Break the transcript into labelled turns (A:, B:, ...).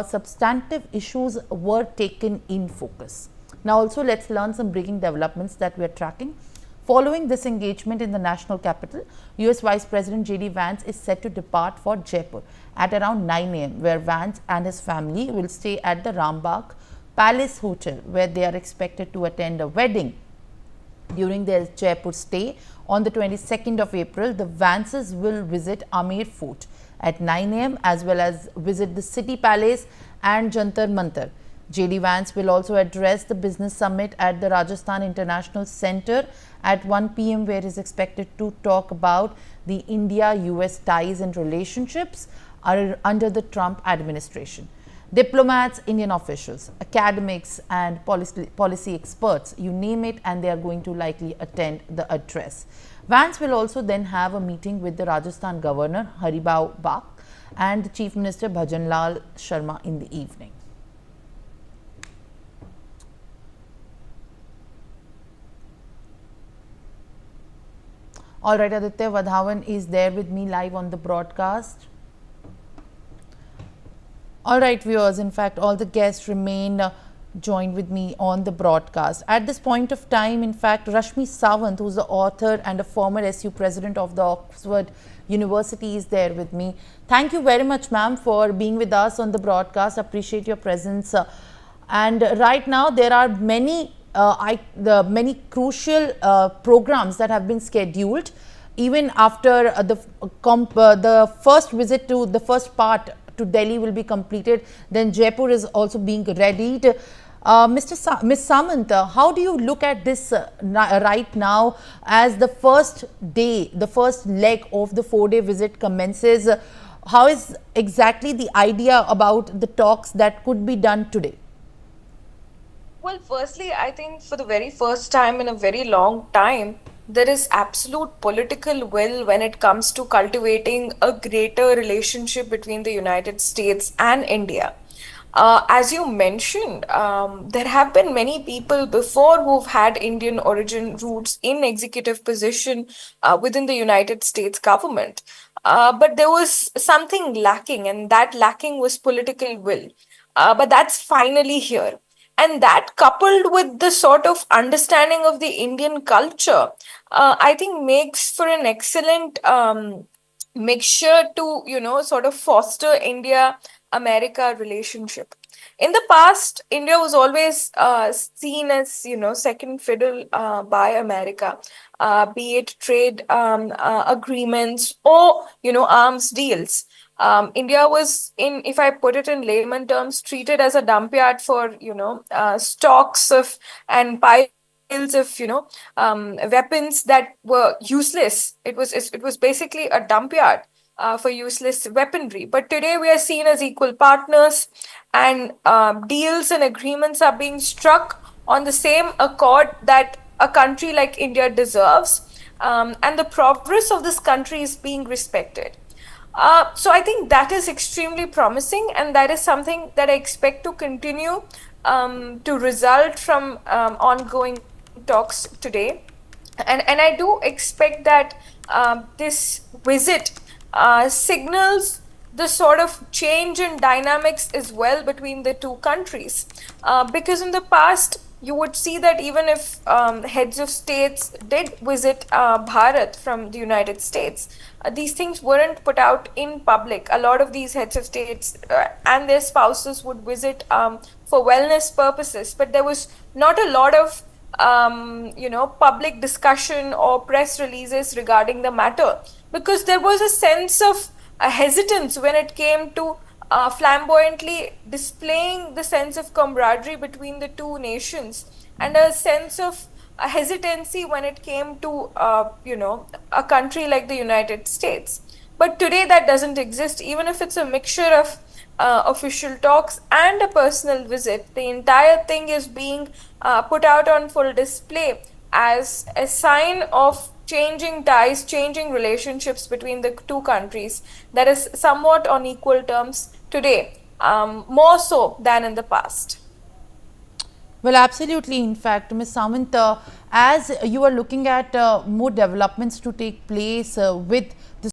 A: substantive issues were taken in focus. Now also let's learn some breaking developments that we are tracking. Following this engagement in the national capital, US Vice President JD Vance is set to depart for Jaipur at around 9 am, where Vance and his family will stay at the Rambagh Palace Hotel, where they are expected to attend a wedding. During their Jaipur stay on the 22nd of April, the Vances will visit Amer Fort at 9 am as well as visit the City Palace and Jantar Mantar. JD Vance will also address the business summit at the Rajasthan International Centre at 1 pm, where he is expected to talk about the India-US ties and relationships under the Trump administration. Diplomats, Indian officials, academics and policy experts, you name it, and they are going to likely attend the address. Vance will also then have a meeting with the Rajasthan Governor Haribhau Bak and the Chief Minister Bhajanlal Sharma in the evening. All right, Aditya Vadhavan is there with me live on the broadcast. All right, viewers, in fact, all the guests remain joined with me on the broadcast. At this point of time, in fact, Rashmi Samant, who is the author and a former SU president of the Oxford University, is there with me. Thank you very much, ma'am, for being with us on the broadcast. Appreciate your presence. And right now, there are many many crucial programs that have been scheduled even after the first visit to the first part to Delhi will be completed. Then Jaipur is also being readied. Ms. Samant, how do you look at this right now as the first day, the first leg of the 4-day visit commences? How is exactly the idea about the talks that could be done today?
B: Well, firstly, I think for the very first time in a very long time, there is absolute political will when it comes to cultivating a greater relationship between the United States and India. As you mentioned, there have been many people before who've had Indian origin roots in executive position within the United States government. But there was something lacking, and that lacking was political will. But that's finally here. And that, coupled with the sort of understanding of the Indian culture, I think makes for an excellent mixture to, sort of foster India-America relationship. In the past, India was always seen as, second fiddle by America, be it trade agreements or, arms deals. India was, if I put it in layman terms, treated as a dump yard for, stocks of and piles of, weapons that were useless. It was basically a dump yard for useless weaponry. But today we are seen as equal partners, and deals and agreements are being struck on the same accord that a country like India deserves, and the progress of this country is being respected. So I think that is extremely promising, and that is something that I expect to continue to result from ongoing talks today. And I do expect that this visit signals the sort of change in dynamics as well between the two countries. Because in the past, you would see that even if heads of states did visit Bharat from the United States, these things weren't put out in public. A lot of these heads of states and their spouses would visit for wellness purposes, but there was not a lot of public discussion or press releases regarding the matter, because there was a sense of hesitance when it came to flamboyantly displaying the sense of camaraderie between the two nations, and a sense of hesitancy when it came to a country like the United States. But today that doesn't exist. Even if it's a mixture of official talks and a personal visit, the entire thing is being put out on full display as a sign of changing ties, changing relationships between the two countries that is somewhat on equal terms today, more so than in the past.
A: Well, absolutely. In fact, Ms. Samant, as you are looking at more developments to take place with